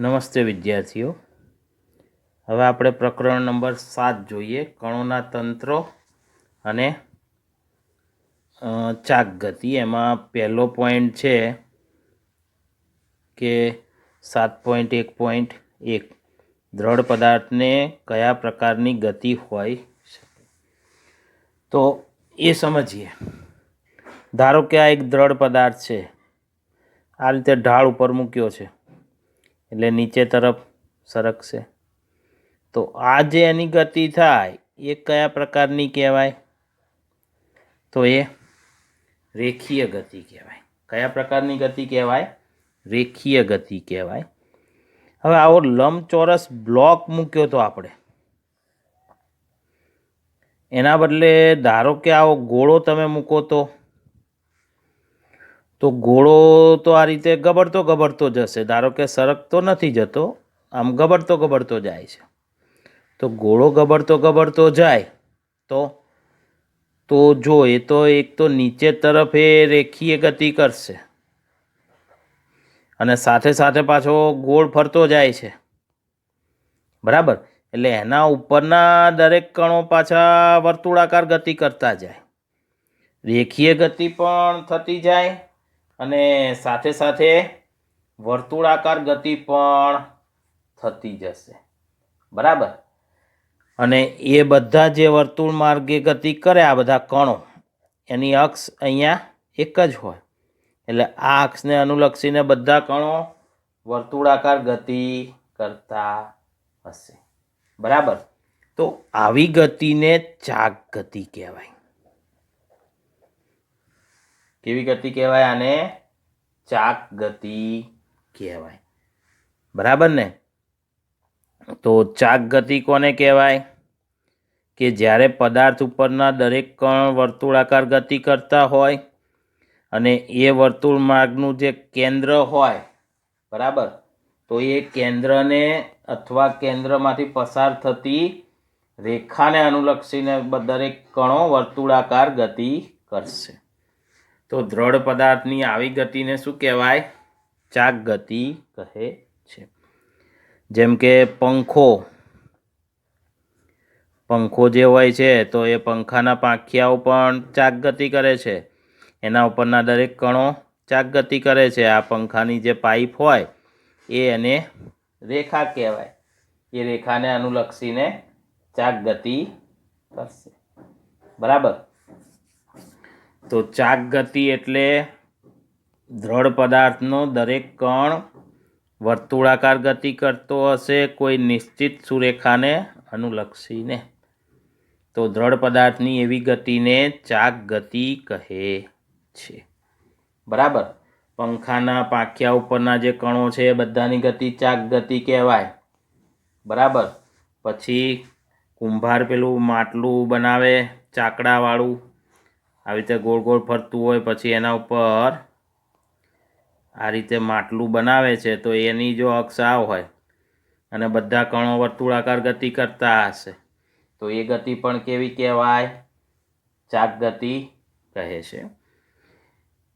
નમસ્તે વિદ્યાર્થીઓ। હવે આપણે પ્રકરણ નંબર 7 જોઈએ, કણોના તંત્રો અને ચાક ગતિ। એમાં પહેલો પોઈન્ટ છે કે 7.1.1 દ્રઢ પદાર્થને કયા પ્રકારની ગતિ હોય શકે। તો એ સમજીએ। ધારો કે આ એક દ્રઢ પદાર્થ છે, આ રીતે ઢાળ ઉપર મૂક્યો છે એટલે નીચે તરફ સરકશે। તો આ જે એની ગતિ થાય એ કયા પ્રકારની કહેવાય? તો એ રેખીય ગતિ કહેવાય। કયા પ્રકારની ગતિ કહેવાય? રેખીય ગતિ કહેવાય। હવે આવો લંબચોરસ બ્લોક મૂક્યો તો આપણે, એના બદલે ધારો કે આવો ગોળો તમે મૂકો તો ગોળો તો આ રીતે ગબડતો જશે। ધારો કે સરકતો નથી જતો, આમ ગબડતો જાય છે। તો ગોળો ગબડતો જાય તો જો એ તો એક તો નીચે તરફ એ રેખીય ગતિ કરશે અને સાથે સાથે પાછો ગોળ ફરતો જાય છે, બરાબર। એટલે એના ઉપરના દરેક કણો પાછા વર્તુળાકાર ગતિ કરતા જાય, રેખીય ગતિ પણ થતી જાય અને સાથે સાથે વર્તુળાકાર ગતિ પણ થતી જશે, બરાબર। અને એ બધા જે વર્તુળ માર્ગે ગતિ કરે આ બધા કણો, એની અક્ષ અહીંયા એક જ હોય, એટલે આ અક્ષને અનુલક્ષીને બધા કણો વર્તુળાકાર ગતિ કરતા હશે, બરાબર। તો આવી ગતિને ચાક ગતિ કહેવાય। કેવી ગતિ કહેવાય? આને ચાક ગતિ કહેવાય, બરાબર ને। તો ચાક ગતિ કોને કહેવાય? કે જ્યારે પદાર્થ ઉપરના દરેક કણ વર્તુળાકાર ગતિ કરતા હોય અને એ વર્તુળ માર્ગનું જે કેન્દ્ર હોય, બરાબર, તો એ કેન્દ્રને અથવા કેન્દ્રમાંથી પસાર થતી રેખાને અનુલક્ષીને દરેક કણો વર્તુળાકાર ગતિ કરશે। તો દ્રઢ પદાર્થની આવી ગતિને શું કહેવાય? ચાક ગતિ કહે છે। જેમ કે પંખો જે હોય છે તો એ પંખાના પાંખિયાઓ પણ ચાક ગતિ કરે છે, એના ઉપરના દરેક કણો ચાક ગતિ કરે છે। આ પંખાની જે પાઇપ હોય એને રેખા કહેવાય, એ રેખાને અનુલક્ષીને ચાક ગતિ કરશે, બરાબર। તો ચાક ગતિ એટલે દ્રઢ પદાર્થનો દરેક કણ વર્તુળાકાર ગતિ કરતો હશે કોઈ નિશ્ચિત સુરેખાને અનુલક્ષીને। તો દ્રઢ પદાર્થની એવી ગતિને ચાક ગતિ કહે છે, બરાબર। પંખાના પાંખિયા ઉપરના જે કણો છે એ બધાની ગતિ ચાક ગતિ કહેવાય, બરાબર। પછી કુંભાર પેલું માટલું બનાવે ચાકડાવાળું, આવી રીતે ગોળ ગોળ ફરતું હોય, પછી એના ઉપર આ રીતે માટલું બનાવે છે તો એની જો અક્ષ આ હોય અને બધા કણો વર્તુળાકાર ગતિ કરતા હશે તો એ ગતિ પણ કેવી કહેવાય? ચાક ગતિ કહે છે।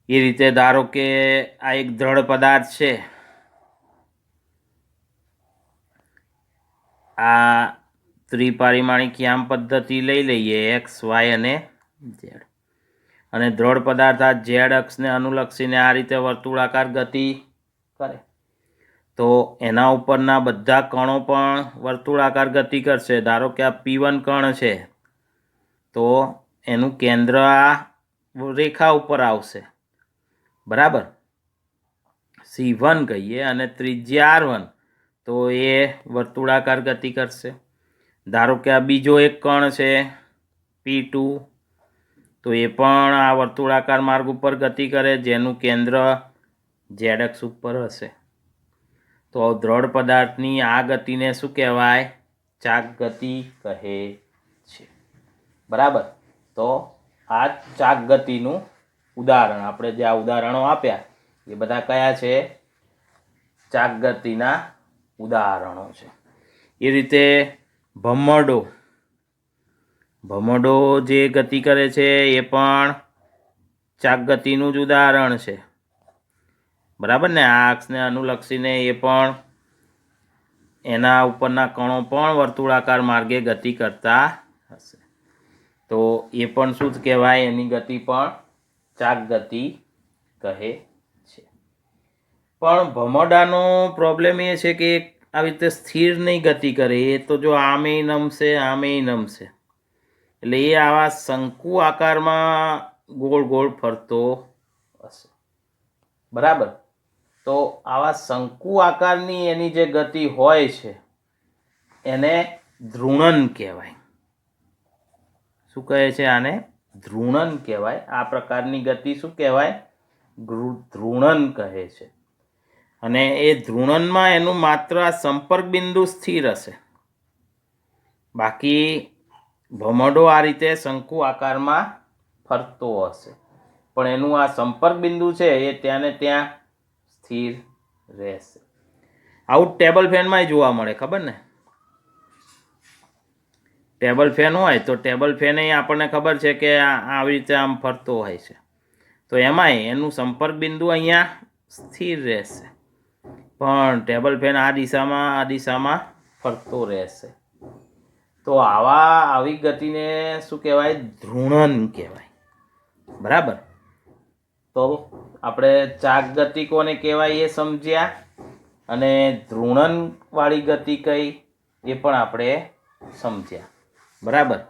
એ રીતે ધારો કે આ એક દ્રઢ પદાર્થ છે, આ ત્રિપારિમાણિક યામ પદ્ધતિ લઈ લઈએ, એક્સ, વાય અને ઝેડ, અને દ્રઢ પદાર્થ આ ઝેડ અક્ષને અનુલક્ષીને આ રીતે વર્તુળાકાર ગતિ કરે તો એના ઉપરના બધા કણો પણ વર્તુળાકાર ગતિ કરશે। ધારો કે આ P1 કણ છે તો એનું કેન્દ્ર આ રેખા ઉપર આવશે, બરાબર, C1 કહીએ, અને ત્રિજ્યા R1, તો એ વર્તુળાકાર ગતિ કરશે। ધારો કે આ બીજો એક કણ છે P2, તો એ પણ આ વર્તુળાકાર માર્ગ ઉપર ગતિ કરે જેનું કેન્દ્ર ઝેડ અક્ષ ઉપર હશે। તો દ્રઢ પદાર્થની આ ગતિને શું કહેવાય? ચાક ગતિ કહે છે, બરાબર। તો આ ચાક ગતિનું ઉદાહરણ, આપણે જે આ ઉદાહરણો આપ્યા એ બધા કયા છે? ચાક ગતિના ઉદાહરણો છે। એ રીતે ભમરડો જે ગતિ કરે છે એ પણ ચાક ગતિનું જ ઉદાહરણ છે, બરાબર ને। આ અક્ષને અનુલક્ષીને એ પણ એના ઉપરના કણો પણ વર્તુળાકાર માર્ગે ગતિ કરતા હશે તો એ પણ શું કહેવાય? એની ગતિ પણ ચાક ગતિ કહે છે. પણ ભમરડાનો પ્રોબ્લેમ એ છે કે આવી રીતે સ્થિર નહીં ગતિ કરે. એ તો જો આમે નમશે આમે નમશે, એટલે એ આવા શંકુ આકારમાં ગોળ ગોળ ફરતો હશે. બરાબર. તો આવા શંકુ આકારની એની જે ગતિ હોય છે એને ધ્રુણન કહેવાય. શું કહે છે આને? ધ્રુણન કહેવાય. આ પ્રકારની ગતિ શું કહેવાય? ધ્રુણન કહે છે. અને એ ધ્રુણનમાં એનું માત્ર આ સંપર્ક બિંદુ સ્થિર હશે, બાકી ભમરડો આ રીતે શંકુ આકારમાં ફરતો હશે, પણ એનું આ સંપર્ક બિંદુ છે એ ત્યાં ને ત્યાં સ્થિર રહેશે. આવું ટેબલ ફેનમાં જોવા મળે, ખબર ને? ટેબલ ફેન હોય તો ટેબલ ફેન આપણને ખબર છે કે આવી રીતે આમ ફરતો હોય છે, તો એમાંય એનું સંપર્ક બિંદુ અહીંયા સ્થિર રહેશે, પણ ટેબલ ફેન આ દિશામાં ફરતો રહેશે. તો આવી ગતિને શું કહેવાય? ધ્રુણન કહેવાય. બરાબર. તો આપણે ચાક ગતિ કોને કહેવાય એ સમજ્યા, અને ધ્રુણન વાળી ગતિ કઈ એ પણ આપણે સમજ્યા. બરાબર.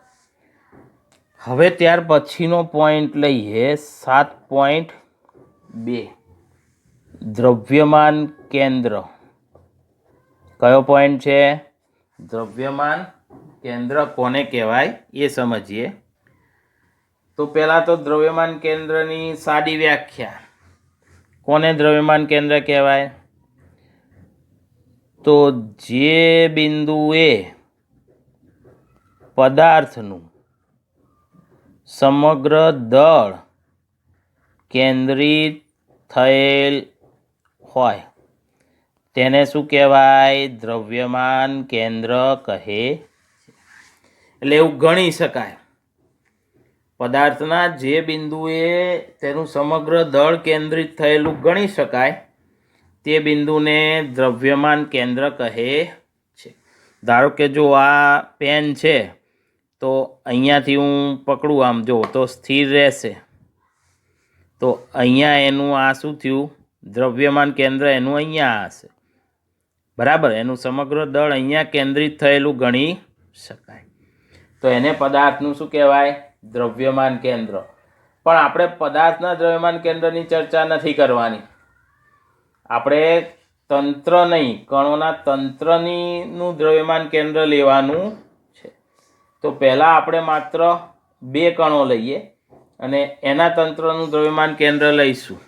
હવે ત્યાર પછીનો પોઈન્ટ લઈએ 7.2 દ્રવ્યમાન કેન્દ્ર. કયો પોઈન્ટ છે? દ્રવ્યમાન કેન્દ્ર કોને કહેવાય એ સમજીએ. તો પહેલાં તો દ્રવ્યમાન કેન્દ્રની સાદી વ્યાખ્યા. કોને દ્રવ્યમાન કેન્દ્ર કહેવાય? તો જે બિંદુએ પદાર્થનું સમગ્ર દળ કેન્દ્રિત થયેલ હોય તેને શું કહેવાય? દ્રવ્યમાન કેન્દ્ર કહે. એટલે એવું ગણી શકાય, પદાર્થના જે બિંદુએ તેનું સમગ્ર દળ કેન્દ્રિત થયેલું ગણી શકાય તે બિંદુને દ્રવ્યમાન કેન્દ્ર કહે છે. ધારો કે જો આ પેન છે તો અહીંયાથી હું પકડું આમ જો તો સ્થિર રહેશે, તો અહીંયા એનું આ શું થયું? દ્રવ્યમાન કેન્દ્ર એનું અહીંયા હશે. બરાબર. એનું સમગ્ર દળ અહીંયા કેન્દ્રિત થયેલું ગણી શકાય, તો એને પદાર્થનું શું કહેવાય? દ્રવ્યમાન કેન્દ્ર. પણ આપણે પદાર્થના દ્રવ્યમાન કેન્દ્રની ચર્ચા નથી કરવાની. આપણે તંત્ર નહીં, કણોના તંત્રનું દ્રવ્યમાન કેન્દ્ર લેવાનું છે. તો પહેલાં આપણે માત્ર 2 કણો લઈએ અને એના તંત્રનું દ્રવ્યમાન કેન્દ્ર લઈશું.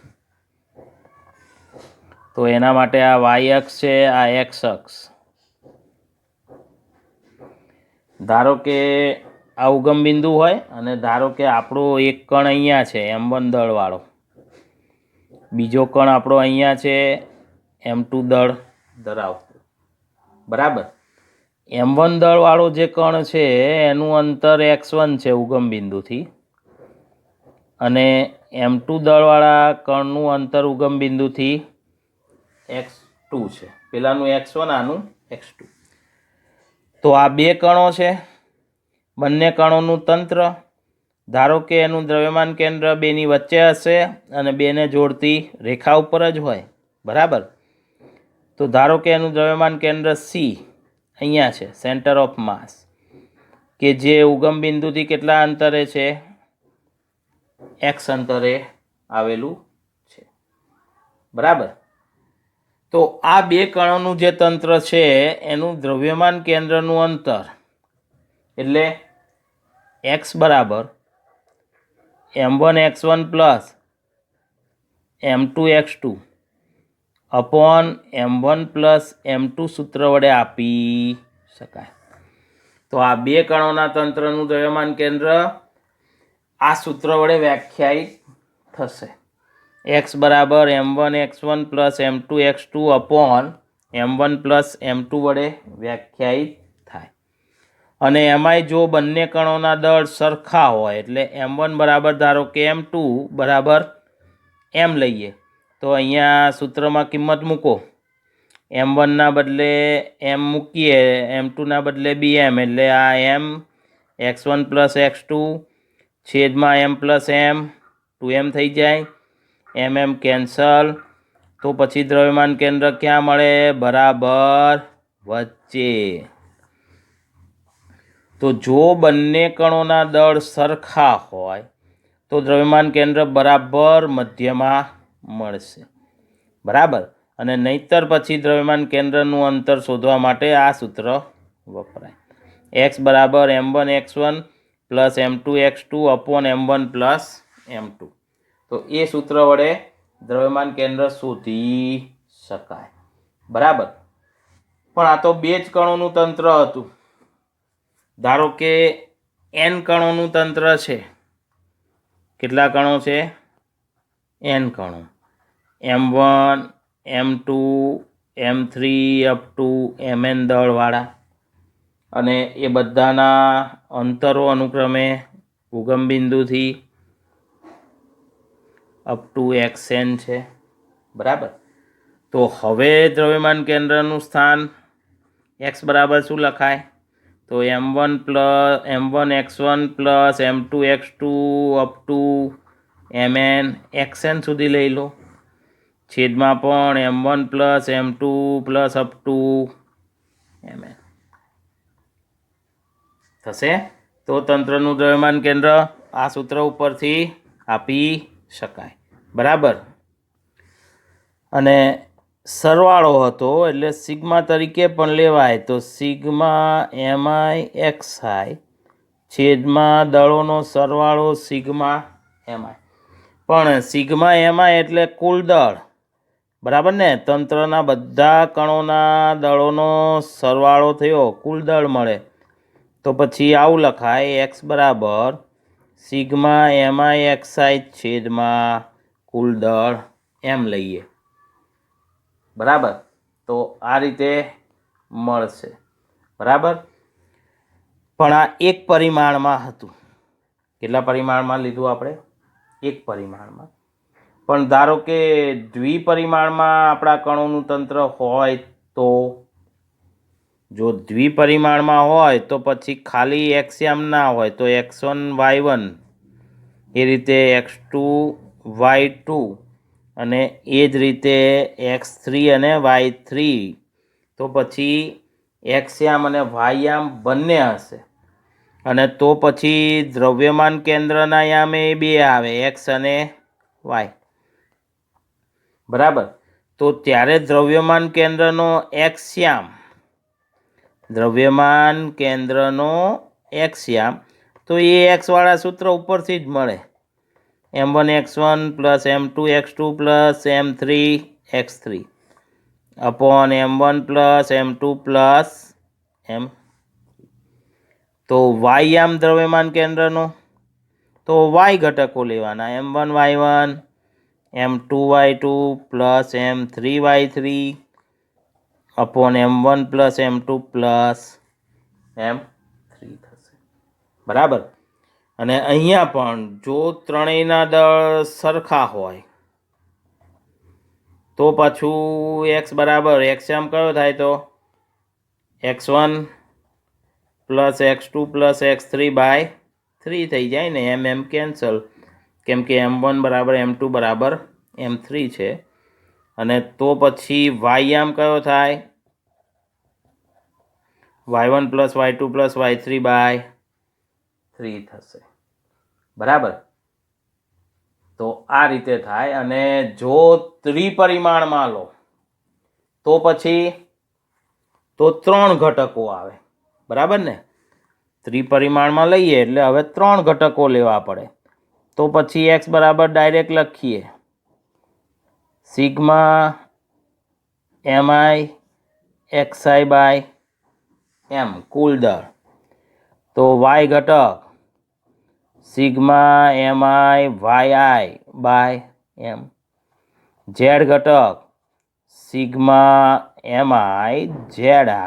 તો એના માટે આ y અક્ષ છે, આ x અક્ષ. ધારો કે આ ઉગમ બિંદુ હોય અને ધારો કે આપણો એક કણ અહીંયા છે m1 દળવાળો, બીજો કણ આપણો અહીંયા છે m2 દળ ધરાવતો. બરાબર. m1 દળવાળો જે કણ છે એનું અંતર x1 છે ઉગમ બિંદુથી, અને m2 દળવાળા કણનું અંતર ઉગમ બિંદુથી x2 છે. પેલાનું x1, આનું x2. તો આ 2 કણો છે, બંને કણોનું તંત્ર. ધારો કે એનું દ્રવ્યમાન કેન્દ્ર બેની વચ્ચે હશે અને બેને જોડતી રેખા ઉપર જ હોય. બરાબર. તો ધારો કે એનું દ્રવ્યમાન કેન્દ્ર C અહીંયા છે, સેન્ટર ઓફ માસ, કે જે ઉગમ બિંદુથી કેટલા અંતરે છે? x અંતરે આવેલું છે. બરાબર. તો આ 2 કણોનું જે તંત્ર છે એનું દ્રવ્યમાન કેન્દ્રનું અંતર એટલે x બરાબર m1 x1 plus m2 x2 upon m1 plus m2 સૂત્ર વડે આપી શકાય. તો આ 2 કણોના તંત્રનું દ્રવ્યમાન કેન્દ્ર આ સૂત્ર વડે વ્યાખ્યાયિત થશે. x બરાબર m1 x1 plus m2 x2 upon m1 plus m2 વડે વ્યાખ્યાયિત થાય. અને એમાંય જો બંને કણોના દળ સરખા હોય એટલે m1 બરાબર ધારો કે m2 બરાબર m લઈએ, તો અહીંયા સૂત્રમાં કિંમત મૂકો M1ના બદલે M મૂકીએ, M2ના બદલે BM, એટલે આ M(x1 + x2) છેદમાં M + M 2M થઈ જાય. MM cancel. તો પછી દ્રવ્યમાન કેન્દ્ર ક્યાં મળે? બરાબર વચ્ચે. તો જો બંને કણોના દળ સરખા હોય તો દ્રવ્યમાન કેન્દ્ર બરાબર મધ્યમાં મળશે. બરાબર. અને નહીતર પછી દ્રવ્યમાન કેન્દ્રનું અંતર શોધવા માટે આ સૂત્ર વપરાય. x બરાબર m1x1 + m2x2 / m1 + m2. તો એ સૂત્ર વડે દ્રવ્યમાન કેન્દ્ર શોધી શકાય. બરાબર. પણ આ તો બે જ કણોનું તંત્ર હતું. ધારો કે n કણોનું તંત્ર છે. કેટલા કણો છે? n કણો. m1, m2, m3 up to mn દળવાળા, અને એ બધાના અંતરો અનુક્રમે ઉગમ બિંદુથી અપ ટુ xn છે. બરાબર. તો હવે દ્રવ્યમાન કેન્દ્રનું સ્થાન x બરાબર શું લખાય? તો m1x1 + m2x2 up to mn xn સુધી લઈ લો. છેદમાં પણ m1 + m2 + up to mn થશે. તો તંત્રનું દ્રવ્યમાન કેન્દ્ર આ સૂત્ર ઉપરથી આપી શકાય. બરાબર. અને સરવાળો હતો એટલે સિગ્મા તરીકે પણ લેવાય. તો સિગ્મા mi(xi) છેદમાં દળોનો સરવાળો સિગ્મા mi. પણ સિગ્મા mi એટલે કુલ દળ. બરાબર ને? તંત્રના બધા કણોના દળોનો સરવાળો થયો, કુલ દળ મળે. તો પછી આવું લખાય, x બરાબર સિગ્મા mi(xi) છેદમાં કુલ દળ એમ લઈએ. બરાબર. તો આ રીતે મળશે. બરાબર. પણ આ એક પરિમાણમાં હતું. કેટલા પરિમાણમાં લીધું આપણે? એક પરિમાણમાં. પણ ધારો કે દ્વિપરિમાણમાં આપણા કણોનું તંત્ર હોય તો, જો દ્વિપરિમાણમાં હોય તો પછી ખાલી એક્સયામ ના હોય તો x1 y1, એ રીતે x2 y2, અને એ જ રીતે x3 અને y3. તો પછી એક્સયામ અને વાયયામ બંને હશે. અને તો પછી દ્રવ્યમાન કેન્દ્રના યામે બે આવે, x અને y. બરાબર. તો ત્યારે દ્રવ્યમાન કેન્દ્રનો એક્સયામ, તો એ x વાળા સૂત્ર ઉપરથી જ મળે. m1x1 + m2x2 + m3x3 / m1 + m2 + m. તો વાયયામ દ્રવ્યમાન કેન્દ્રનો, તો y ઘટકો લેવાના, m1 y1, m2 y2 + m3 y3 / m1 + m2 + m3 થશે. બરાબર. અને અહીંયા પણ જો ત્રણેયના દળ સરખા હોય તો પાછું x બરાબર એક્સયામ કયો થાય? તો x1 + x2 + x3/3 થઈ જાય ને. m કેન્સલ, કેમ કે m1 = m2 = m3 છે. અને તો પછી વાયયામ કયો થાય? y1 + y2 + y3/3 થશે. બરાબર. તો આ રીતે થાય. અને જો ત્રિપરિમાણમાં લો તો પછી તો 3 ઘટકો આવે. બરાબર ને? ત્રિપરિમાણમાં લઈએ એટલે હવે 3 ઘટકો લેવા પડે. તો પછી x બરાબર ડાયરેક્ટ લખીએ, સિગ્મા mi(xi/m) કુલ દળ. તો y ઘટક સિગ્મા mi(yi/m), z ઘટક સિગ્મા mi(zi/m).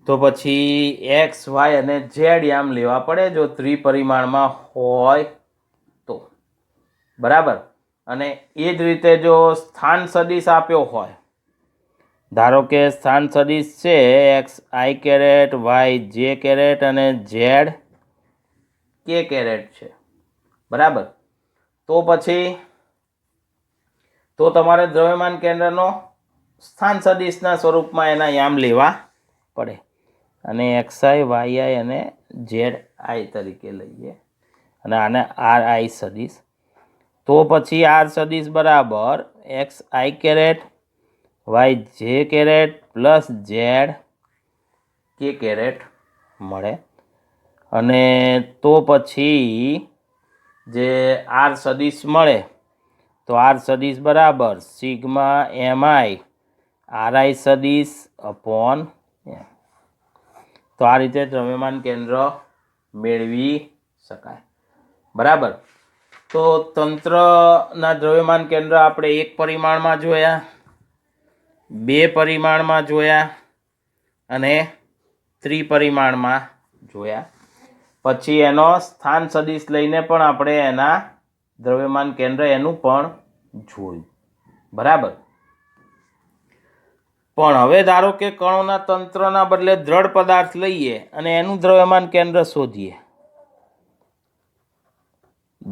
તો પછી x, y અને z યામ લેવા પડે જો ત્રિપરિમાણમાં હોય તો. બરાબર. અને એ જ રીતે જો સ્થાન સદિશ આપ્યો હોય, ધારો કે સ્થાન સદિશ છે એક્સ આઈ કેરેટ, વાય જે કેરેટ અને ઝેડ કે કેરેટ છે, બરાબર. તો પછી તો તમારે દ્રવ્યમાન કેન્દ્રનો સ્થાન સદિશના સ્વરૂપમાં એના યામ લેવા પડે, અને એક્સઆઈ, વાયઆઈ અને ઝેડ આઈ તરીકે લઈએ, અને આને આર આઈ સદિશ. તો પછી આર સદિશ બરાબર એક્સ આઈ કેરેટ, વાય જે કેરેટ પ્લસ ઝેડ કે કેરેટ મળે. અને તો પછી જે આર સદિશ મળે તો આર સદિશ બરાબર સિગ્મા એમઆઈ આર આઈ સદિશ અપોન એમ. તો આ રીતે દ્રવ્યમાન કેન્દ્ર મેળવી શકાય, બરાબર. તો તંત્રના દ્રવ્યમાન કેન્દ્ર આપણે એક પરિમાણમાં જોયા, બે પરિમાણમાં જોયા અને ત્રિપરિમાણમાં જોયા. પછી એનો સ્થાન સદિશ લઈને પણ આપણે એના દ્રવ્યમાન કેન્દ્ર એનું પણ જોયું, બરાબર. પણ હવે ધારો કે કણોના તંત્રના બદલે દ્રઢ પદાર્થ લઈએ અને એનું દ્રવ્યમાન કેન્દ્ર શોધીએ.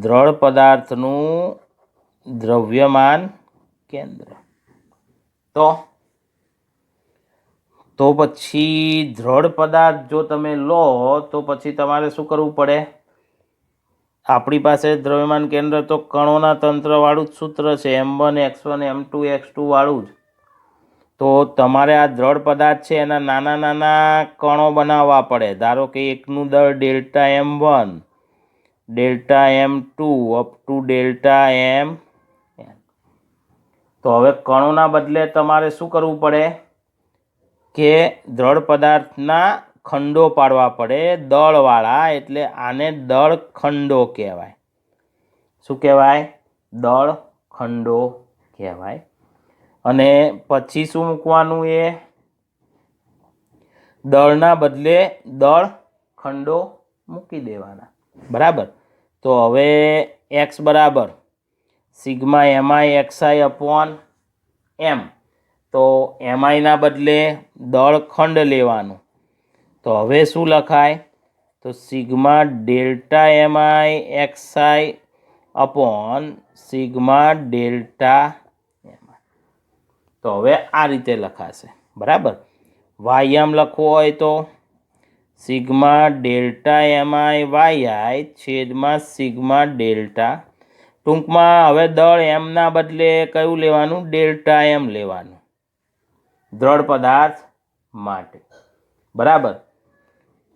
દ્રઢ પદાર્થનું દ્રવ્યમાન કેન્દ્ર, તો પછી દ્રઢ પદાર્થ જો તમે લો તો પછી તમારે શું કરવું પડે? આપણી પાસે દ્રવ્યમાન કેન્દ્ર તો કણોના તંત્રવાળું જ સૂત્ર છે, M1 X1 M2 X2 વાળું જ. તો તમારે આ દ્રઢ પદાર્થ છે એના નાના નાના કણો બનાવવા પડે. ધારો કે એકનું દળ delta M1, delta M2 up to delta M. તો હવે કણોના બદલે તમારે શું કરવું પડે કે દ્રઢ પદાર્થના ખંડો પાડવા પડે, દળવાળા. એટલે આને દળ ખંડો કહેવાય. શું કહેવાય? દળ ખંડો કહેવાય. અને પછી શું મૂકવાનું? એ દળના બદલે દળ ખંડો મૂકી દેવાના, બરાબર. તો હવે એક્સ બરાબર સિગ્મા એમઆઈ એક્સઆઈ અપોન એમ. તો એમઆઈના બદલે દળ ખંડ લેવાનું. તો હવે શું લખાય? તો sigma delta MI XI upon sigma delta MI. તો હવે આ રીતે લખાશે, બરાબર. વાય એમ લખવું હોય તો સિગ્મા ડેલ્ટા એમઆઈ વાયઆઈ છેદમાં સિગ્મા ડેલ્ટા. ટૂંકમાં હવે દળ એમના બદલે કયું લેવાનું? ડેલ્ટા એમ લેવાનું દ્રઢ પદાર્થ માટે, બરાબર.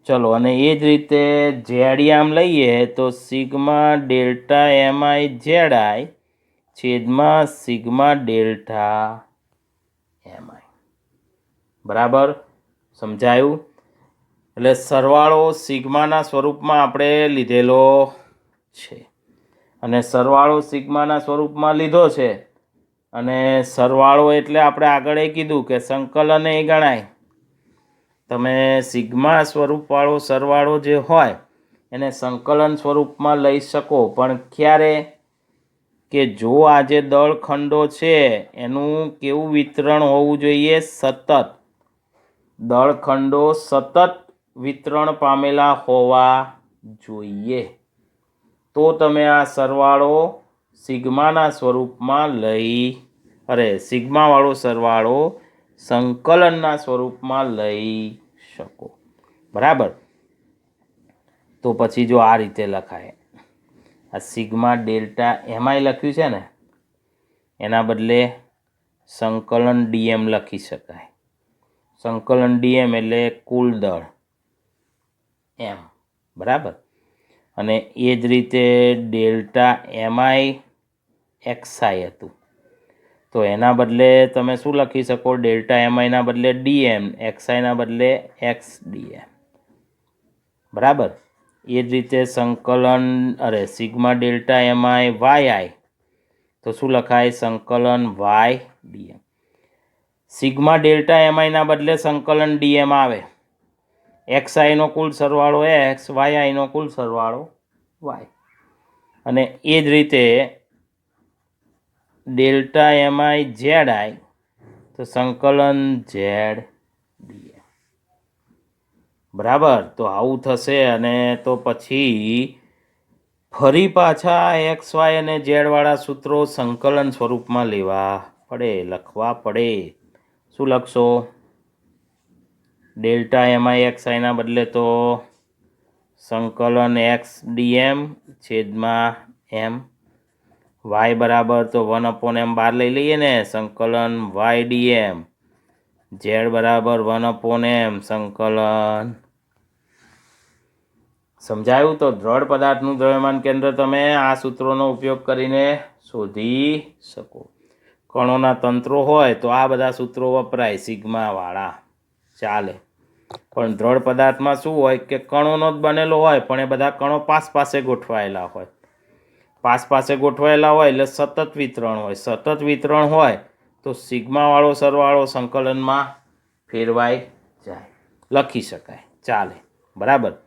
ચલો, અને એ જ રીતે ઝેડિયામ લઈએ તો સિગ્મા ડેલ્ટા એમઆઈ ઝેડાઈ છેદમાં સિગ્મા ડેલ્ટા એમઆઈ, બરાબર. સમજાયું? એટલે સરવાળો સિગ્માના સ્વરૂપમાં આપણે લીધેલો છે, અને સરવાળો સિગ્માના સ્વરૂપમાં લીધો છે. અને સરવાળો એટલે આપણે આગળ કીધું કે સંકલન એ ગણાય. તમે સિગ્મા સ્વરૂપવાળો સરવાળો જે હોય એને સંકલન સ્વરૂપમાં લઈ શકો, પણ ક્યારે? કે જો આ જે દળ ખંડો છે એનું કેવું વિતરણ હોવું જોઈએ? સતત. દળ ખંડો સતત વિતરણ પામેલા હોવા જોઈએ, તો તમે આ સરવાળો સિગ્માના સ્વરૂપમાં સિગ્માવાળો સરવાળો સંકલનના સ્વરૂપમાં લઈ શકો, બરાબર. તો પછી જો આ રીતે લખાય, આ સિગ્મા ડેલ્ટા એમઆઈ લખ્યું છે ને એના બદલે સંકલન ડીએમ લખી શકાય. સંકલન ડીએમ એટલે કુલ દળ એમ, બરાબર. અને એ જ રીતે ડેલ્ટા એમઆઈ એક્સઆઈ હતું, તો એના બદલે તમે શું લખી શકો? ડેલ્ટા એમઆઈના બદલે ડીએમ, એક્સઆઈના બદલે એક્સ ડીએમ, બરાબર. એ જ રીતે સિગ્મા ડેલ્ટા એમઆઈ વાયઆઈ, તો શું લખાય? સંકલન વાય ડીએમ. સિગ્મા ડેલ્ટા એમઆઈના બદલે સંકલન ડીએમ આવે. એક્સઆઈનો કુલ સરવાળો એક્સ, વાયઆઈનો કુલ સરવાળો વાય. અને એ જ રીતે ડેલ્ટા એમઆઈ ઝેડ આઈ તો સંકલન ઝેડ ડીએમ. બરાબર, તો આવું થશે. અને તો પછી ફરી પાછા એક્સ વાય અને ઝેડ વાળા સૂત્રો સંકલન સ્વરૂપમાં લેવા પડે, લખવા પડે. શું લખશો? ડેલ્ટા એમઆઈ એક્સ આઈના બદલે તો સંકલન એક્સ ડીએમ છેદમાં એમ. વાય બરાબર તો 1/m બહાર લઈ લઈએ ને, સંકલન વાય ડીએમ. ઝેડ બરાબર 1/m સંકલન. સમજાયું? તો દ્રઢ પદાર્થનું દ્રવ્યમાન કેન્દ્ર તમે આ સૂત્રોનો ઉપયોગ કરીને શોધી શકો. કણોના તંત્રો હોય તો આ બધા સૂત્રો વપરાય, સિગ્મા વાળા ચાલે. પણ દ્રઢ પદાર્થમાં શું હોય કે કણોનો જ બનેલો હોય, પણ એ બધા કણો પાસે ગોઠવાયેલા હોય. પાસે ગોઠવાયેલા હોય એટલે સતત વિતરણ હોય. સતત વિતરણ હોય તો સિગ્મા વાળો સરવાળો સંકલનમાં ફેરવાઈ જાય, લખી શકાય, ચાલે. બરાબર.